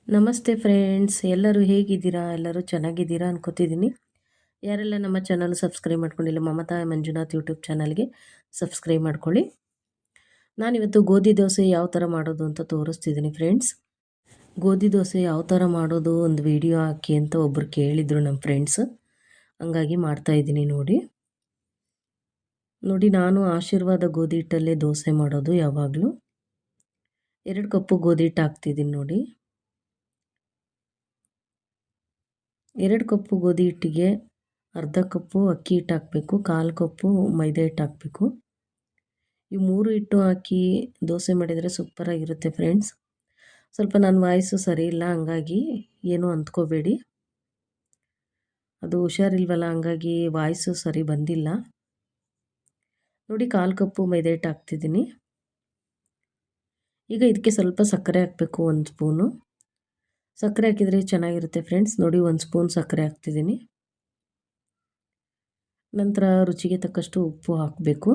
ನಮಸ್ತೆ ಫ್ರೆಂಡ್ಸ್, ಎಲ್ಲರೂ ಹೇಗಿದ್ದೀರಾ? ಎಲ್ಲರೂ ಚೆನ್ನಾಗಿದ್ದೀರಾ ಅನ್ಕೋತಿದ್ದೀನಿ. ಯಾರೆಲ್ಲ ನಮ್ಮ ಚಾನಲ್ ಸಬ್ಸ್ಕ್ರೈಬ್ ಮಾಡ್ಕೊಂಡಿಲ್ಲ, ಮಮತಾ ಮಂಜುನಾಥ್ ಯೂಟ್ಯೂಬ್ ಚಾನಲ್ಗೆ ಸಬ್ಸ್ಕ್ರೈಬ್ ಮಾಡ್ಕೊಳ್ಳಿ. ನಾನಿವತ್ತು ಗೋಧಿ ದೋಸೆ ಯಾವ ಥರ ಮಾಡೋದು ಅಂತ ತೋರಿಸ್ತಿದ್ದೀನಿ ಫ್ರೆಂಡ್ಸ್. ಗೋಧಿ ದೋಸೆ ಯಾವ ಥರ ಮಾಡೋದು ಒಂದು ವಿಡಿಯೋ ಹಾಕಿ ಅಂತ ಒಬ್ಬರು ಕೇಳಿದರು ನಮ್ಮ ಫ್ರೆಂಡ್ಸ್. ಹಂಗಾಗಿ ಮಾಡ್ತಾಯಿದ್ದೀನಿ ನೋಡಿ. ನಾನು ಆಶೀರ್ವಾದ ಗೋಧಿ ಹಿಟ್ಟಲ್ಲೇ ದೋಸೆ ಮಾಡೋದು ಯಾವಾಗಲೂ. 2 ಕಪ್ಪು ಗೋಧಿ ಹಿಟ್ಟು ಹಾಕ್ತಿದ್ದೀನಿ ನೋಡಿ. 2 ಕಪ್ಪು ಗೋಧಿ ಹಿಟ್ಟಿಗೆ ಅರ್ಧ ಕಪ್ಪು ಅಕ್ಕಿ ಹಿಟ್ಟು ಹಾಕಬೇಕು, 1/4 ಕಪ್ಪು ಮೈದಾ ಹಿಟ್ಟು ಹಾಕಬೇಕು. ಈ 3 ಹಿಟ್ಟು ಹಾಕಿ ದೋಸೆ ಮಾಡಿದರೆ ಸೂಪರಾಗಿರುತ್ತೆ ಫ್ರೆಂಡ್ಸ್. ಸ್ವಲ್ಪ ನನ್ನ ವಾಯ್ಸು ಸರಿ ಇಲ್ಲ, ಹಂಗಾಗಿ ಏನೂ ಅಂದ್ಕೋಬೇಡಿ. ಅದು ಹುಷಾರಿಲ್ವಲ್ಲ, ಹಂಗಾಗಿ ವಾಯ್ಸು ಸರಿ ಬಂದಿಲ್ಲ ನೋಡಿ. 1/4 ಕಪ್ಪು ಮೈದಾ ಹಿಟ್ಟು ಹಾಕ್ತಿದ್ದೀನಿ. ಈಗ ಇದಕ್ಕೆ ಸ್ವಲ್ಪ ಸಕ್ಕರೆ ಹಾಕಬೇಕು, 1 ಸ್ಪೂನು ಸಕ್ಕರೆ ಹಾಕಿದರೆ ಚೆನ್ನಾಗಿರುತ್ತೆ ಫ್ರೆಂಡ್ಸ್. ನೋಡಿ, 1 ಸ್ಪೂನ್ ಸಕ್ಕರೆ ಹಾಕ್ತಿದ್ದೀನಿ. ನಂತರ ರುಚಿಗೆ ತಕ್ಕಷ್ಟು ಉಪ್ಪು ಹಾಕಬೇಕು.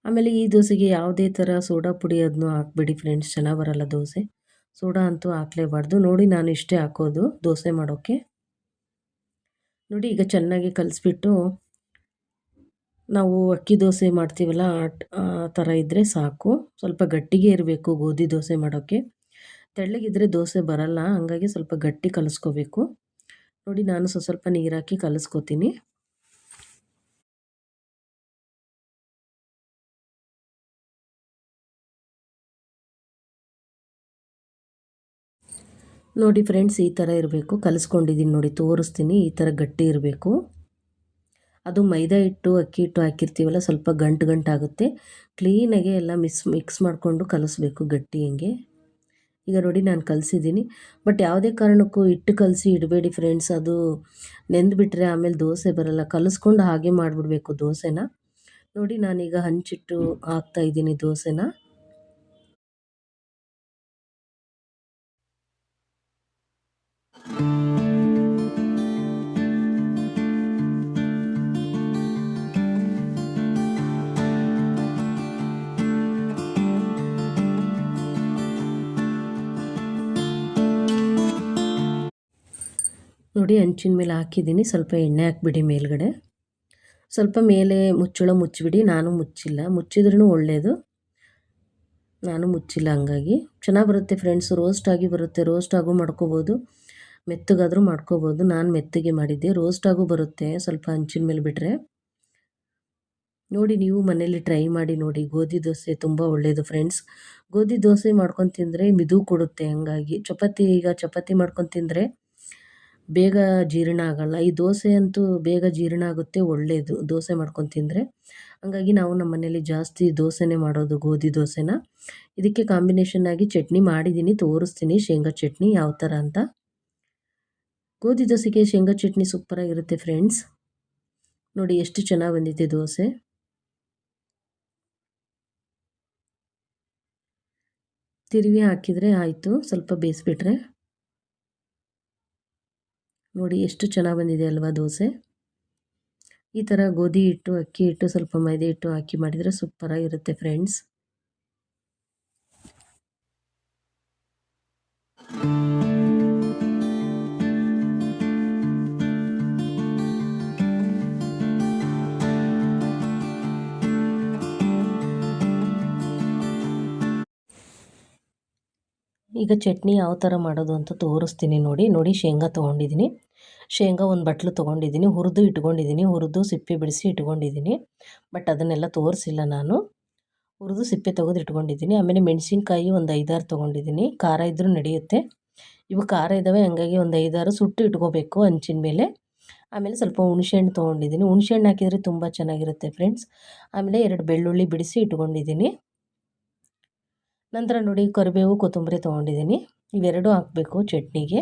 ಆಮೇಲೆ ಈ ದೋಸೆಗೆ ಯಾವುದೇ ಥರ ಸೋಡಾ ಪುಡಿ ಅದನ್ನು ಹಾಕಬೇಡಿ ಫ್ರೆಂಡ್ಸ್, ಚೆನ್ನಾಗಿ ಬರಲ್ಲ ದೋಸೆ. ಸೋಡಾ ಅಂತೂ ಹಾಕಲೇಬಾರ್ದು. ನೋಡಿ, ನಾನು ಇಷ್ಟೇ ಹಾಕೋದು ದೋಸೆ ಮಾಡೋಕ್ಕೆ. ನೋಡಿ, ಈಗ ಚೆನ್ನಾಗಿ ಕಲಿಸ್ಬಿಟ್ಟು ನಾವು ಅಕ್ಕಿ ದೋಸೆ ಮಾಡ್ತೀವಲ್ಲ ಆ ಥರ ಇದ್ದರೆ ಸಾಕು. ಸ್ವಲ್ಪ ಗಟ್ಟಿಗೆ ಇರಬೇಕು ಗೋಧಿ ದೋಸೆ ಮಾಡೋಕ್ಕೆ. ತೆಳ್ಳಗಿದ್ರೆ ದೋಸೆ ಬರಲ್ಲ, ಹಂಗಾಗಿ ಸ್ವಲ್ಪ ಗಟ್ಟಿ ಕಲಿಸ್ಕೋಬೇಕು. ನೋಡಿ, ನಾನು ಸ್ವಲ್ಪ ನೀರು ಹಾಕಿ ಕಲಿಸ್ಕೋತೀನಿ. ನೋಡಿ ಫ್ರೆಂಡ್ಸ್, ಈ ಥರ ಇರಬೇಕು. ಕಲಿಸ್ಕೊಂಡಿದ್ದೀನಿ ನೋಡಿ, ತೋರಿಸ್ತೀನಿ. ಈ ಥರ ಗಟ್ಟಿ ಇರಬೇಕು. ಅದು ಮೈದಾ ಹಿಟ್ಟು ಅಕ್ಕಿ ಹಿಟ್ಟು ಹಾಕಿರ್ತೀವಲ್ಲ, ಸ್ವಲ್ಪ ಗಂಟು ಗಂಟಾಗುತ್ತೆ. ಕ್ಲೀನಾಗೆ ಎಲ್ಲ ಮಿಕ್ಸ್ ಮಾಡಿಕೊಂಡು ಕಲಿಸ್ಬೇಕು ಗಟ್ಟಿ ಹಿಂಗೆ. ಈಗ ನೋಡಿ, ನಾನು ಕಲಿಸಿದ್ದೀನಿ. ಬಟ್ ಯಾವುದೇ ಕಾರಣಕ್ಕೂ ಹಿಟ್ಟು ಕಲಸಿ ಇಡಬೇಡಿ ಫ್ರೆಂಡ್ಸ್. ಅದು ನೆಂದುಬಿಟ್ರೆ ಆಮೇಲೆ ದೋಸೆ ಬರಲ್ಲ. ಕಲಿಸ್ಕೊಂಡು ಹಾಗೆ ಮಾಡಿಬಿಡ್ಬೇಕು ದೋಸೆನ. ನೋಡಿ, ನಾನೀಗ ಹಂಚಿಟ್ಟು ಹಾಕ್ತಾಯಿದ್ದೀನಿ ದೋಸೆನ. ನೋಡಿ, ಹಂಚಿನ ಮೇಲೆ ಹಾಕಿದ್ದೀನಿ. ಸ್ವಲ್ಪ ಎಣ್ಣೆ ಹಾಕ್ಬಿಡಿ ಮೇಲ್ಗಡೆ. ಸ್ವಲ್ಪ ಮೇಲೆ ಮುಚ್ಚಳ ಮುಚ್ಚಿಬಿಡಿ. ನಾನು ಮುಚ್ಚಿಲ್ಲ, ಮುಚ್ಚಿದ್ರೂ ಒಳ್ಳೆಯದು. ನಾನು ಮುಚ್ಚಿಲ್ಲ, ಹಂಗಾಗಿ ಚೆನ್ನಾಗಿ ಬರುತ್ತೆ ಫ್ರೆಂಡ್ಸ್. ರೋಸ್ಟಾಗಿ ಬರುತ್ತೆ. ರೋಸ್ಟಾಗೂ ಮಾಡ್ಕೋಬೋದು, ಮೆತ್ತಗಾದರೂ ಮಾಡ್ಕೋಬೋದು. ನಾನು ಮೆತ್ತಗೆ ಮಾಡಿದ್ದೆ. ರೋಸ್ಟಾಗೂ ಬರುತ್ತೆ ಸ್ವಲ್ಪ ಹಂಚಿನ ಮೇಲೆ ಬಿಟ್ಟರೆ. ನೋಡಿ, ನೀವು ಮನೇಲಿ ಟ್ರೈ ಮಾಡಿ ನೋಡಿ. ಗೋಧಿ ದೋಸೆ ತುಂಬ ಒಳ್ಳೆಯದು ಫ್ರೆಂಡ್ಸ್. ಗೋಧಿ ದೋಸೆ ಮಾಡ್ಕೊಂಡು ತಿಂದರೆ ಮಿದು ಕೊಡುತ್ತೆ. ಹಂಗಾಗಿ ಚಪಾತಿ ಮಾಡ್ಕೊಂಡು ತಿಂದರೆ ಬೇಗ ಜೀರ್ಣ ಆಗೋಲ್ಲ. ಈ ದೋಸೆ ಅಂತೂ ಬೇಗ ಜೀರ್ಣ ಆಗುತ್ತೆ, ಒಳ್ಳೆಯದು ದೋಸೆ ಮಾಡ್ಕೊಂಡು ತಿಂದರೆ. ಹಂಗಾಗಿ ನಾವು ನಮ್ಮ ಮನೇಲಿ ಜಾಸ್ತಿ ದೋಸೆನೇ ಮಾಡೋದು, ಗೋಧಿ ದೋಸೆನ. ಇದಕ್ಕೆ ಕಾಂಬಿನೇಷನ್ನಾಗಿ ಚಟ್ನಿ ಮಾಡಿದ್ದೀನಿ, ತೋರಿಸ್ತೀನಿ ಶೇಂಗಾ ಚಟ್ನಿ ಯಾವ ಥರ ಅಂತ. ಗೋಧಿ ದೋಸೆಗೆ ಶೇಂಗಾ ಚಟ್ನಿ ಸೂಪರಾಗಿರುತ್ತೆ ಫ್ರೆಂಡ್ಸ್. ನೋಡಿ, ಎಷ್ಟು ಚೆನ್ನಾಗಿ ಬಂದಿದೆ ದೋಸೆ. ತಿರುವಿ ಹಾಕಿದರೆ ಆಯಿತು, ಸ್ವಲ್ಪ ಬೇಯಿಸ್ಬಿಟ್ರೆ. ನೋಡಿ, ಎಷ್ಟು ಚೆನ್ನಾಗಿ ಬಂದಿದೆ ಅಲ್ವಾ ದೋಸೆ. ಈ ಥರ ಗೋಧಿ ಹಿಟ್ಟು ಅಕ್ಕಿ ಹಿಟ್ಟು ಸ್ವಲ್ಪ ಮೈದಾ ಹಿಟ್ಟು ಹಾಕಿ ಮಾಡಿದರೆ ಸೂಪರಾಗಿರುತ್ತೆ ಫ್ರೆಂಡ್ಸ್. ಈಗ ಚಟ್ನಿ ಯಾವ ಥರ ಮಾಡೋದು ಅಂತ ತೋರಿಸ್ತೀನಿ ನೋಡಿ. ಶೇಂಗಾ ತೊಗೊಂಡಿದ್ದೀನಿ. ಶೇಂಗಾ ಒಂದು ಬಟ್ಲು ತೊಗೊಂಡಿದ್ದೀನಿ. ಹುರಿದು ಸಿಪ್ಪೆ ಬಿಡಿಸಿ ಇಟ್ಕೊಂಡಿದ್ದೀನಿ. ಬಟ್ ಅದನ್ನೆಲ್ಲ ತೋರಿಸಿಲ್ಲ ನಾನು. ಹುರಿದು ಸಿಪ್ಪೆ ತೆಗೆದು ಇಟ್ಕೊಂಡಿದ್ದೀನಿ. ಆಮೇಲೆ ಮೆಣಸಿನ್ಕಾಯಿ ಒಂದು 5-6 ತೊಗೊಂಡಿದ್ದೀನಿ. ಖಾರ ಇದ್ದರೂ ನಡೆಯುತ್ತೆ. ಇವು ಖಾರ ಇದ್ದಾವೆ, ಹಂಗಾಗಿ ಒಂದು 5-6 ಸುಟ್ಟು ಇಟ್ಕೋಬೇಕು ಹಂಚಿನ ಮೇಲೆ. ಆಮೇಲೆ ಸ್ವಲ್ಪ ಹುಣಸೆಹಣ್ಣು ತೊಗೊಂಡಿದ್ದೀನಿ. ಹುಣಸೆಹಣ್ಣು ಹಾಕಿದರೆ ತುಂಬ ಚೆನ್ನಾಗಿರುತ್ತೆ ಫ್ರೆಂಡ್ಸ್. ಆಮೇಲೆ 2 ಬೆಳ್ಳುಳ್ಳಿ ಬಿಡಿಸಿ ಇಟ್ಕೊಂಡಿದ್ದೀನಿ. ನಂತರ ನೋಡಿ, ಕರಿಬೇವು ಕೊತ್ತಂಬರಿ ತೊಗೊಂಡಿದ್ದೀನಿ. ಇವೆರಡೂ ಹಾಕಬೇಕು ಚಟ್ನಿಗೆ.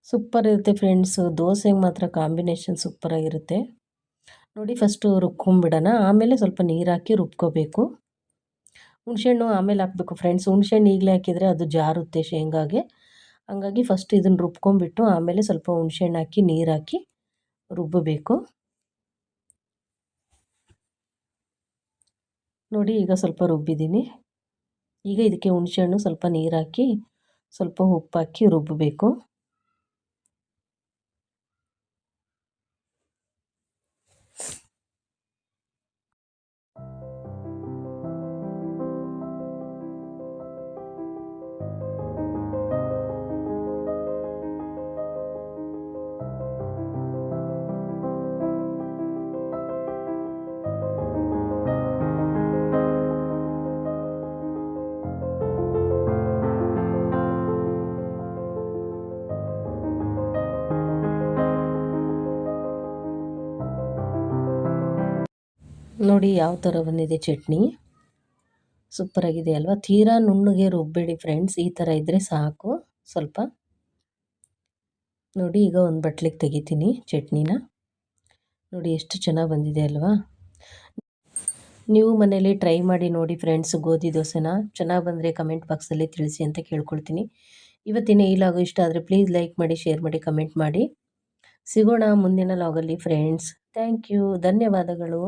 ಸೂಪರ್ ಇರುತ್ತೆ ಫ್ರೆಂಡ್ಸು. ದೋಸೆಗೆ ಮಾತ್ರ ಕಾಂಬಿನೇಷನ್ ಸೂಪರಾಗಿರುತ್ತೆ ನೋಡಿ. ಫಸ್ಟು ರುಬ್ಕೊಂಬಿಡೋಣ, ಆಮೇಲೆ ಸ್ವಲ್ಪ ನೀರು ಹಾಕಿ ರುಬ್ಕೋಬೇಕು. ಹುಣಸೆಹಣ್ಣು ಆಮೇಲೆ ಹಾಕಬೇಕು ಫ್ರೆಂಡ್ಸ್. ಹುಣಸೆಹಣ್ಣು ಈಗಲೇ ಹಾಕಿದರೆ ಅದು ಜಾರುತ್ತೆ ಶೇಂಗಾಗೆ. ಹಂಗಾಗಿ ಫಸ್ಟ್ ಇದನ್ನು ರುಬ್ಕೊಂಬಿಟ್ಟು ಆಮೇಲೆ ಸ್ವಲ್ಪ ಹುಣಸೆಹಣ್ಣು ಹಾಕಿ ನೀರು ಹಾಕಿ ರುಬ್ಬಬೇಕು ನೋಡಿ. ಈಗ ಸ್ವಲ್ಪ ರುಬ್ಬಿದ್ದೀನಿ. ಈಗ ಇದಕ್ಕೆ ಹುಣಸೆಹಣ್ಣು ಸ್ವಲ್ಪ ನೀರು ಹಾಕಿ ಸ್ವಲ್ಪ ಉಪ್ಪು ಹಾಕಿ ರುಬ್ಬಬೇಕು. ನೋಡಿ ಯಾವ ಥರ ಬಂದಿದೆ ಚಟ್ನಿ, ಸೂಪರಾಗಿದೆ ಅಲ್ವಾ. ತೀರಾ ನುಣ್ಣಗೆ ರುಬ್ಬೇಡಿ ಫ್ರೆಂಡ್ಸ್, ಈ ಥರ ಇದ್ದರೆ ಸಾಕು. ಸ್ವಲ್ಪ ನೋಡಿ, ಈಗ ಒಂದು ಬಟ್ಲಿಗೆ ತೆಗಿತೀನಿ ಚಟ್ನಿನ. ನೋಡಿ ಎಷ್ಟು ಚೆನ್ನಾಗಿ ಬಂದಿದೆ ಅಲ್ವಾ. ನೀವು ಮನೇಲಿ ಟ್ರೈ ಮಾಡಿ ನೋಡಿ ಫ್ರೆಂಡ್ಸ್ ಗೋಧಿ ದೋಸೆನ. ಚೆನ್ನಾಗಿ ಬಂದರೆ ಕಮೆಂಟ್ ಬಾಕ್ಸಲ್ಲಿ ತಿಳಿಸಿ ಅಂತ ಕೇಳ್ಕೊಳ್ತೀನಿ. ಇವತ್ತಿನ ಈ ಲಾಗು ಇಷ್ಟ ಆದರೆ ಪ್ಲೀಸ್ ಲೈಕ್ ಮಾಡಿ, ಶೇರ್ ಮಾಡಿ, ಕಮೆಂಟ್ ಮಾಡಿ. ಸಿಗೋಣ ಮುಂದಿನ ಲಾಗಲ್ಲಿ ಫ್ರೆಂಡ್ಸ್. ಥ್ಯಾಂಕ್ ಯು, ಧನ್ಯವಾದಗಳು.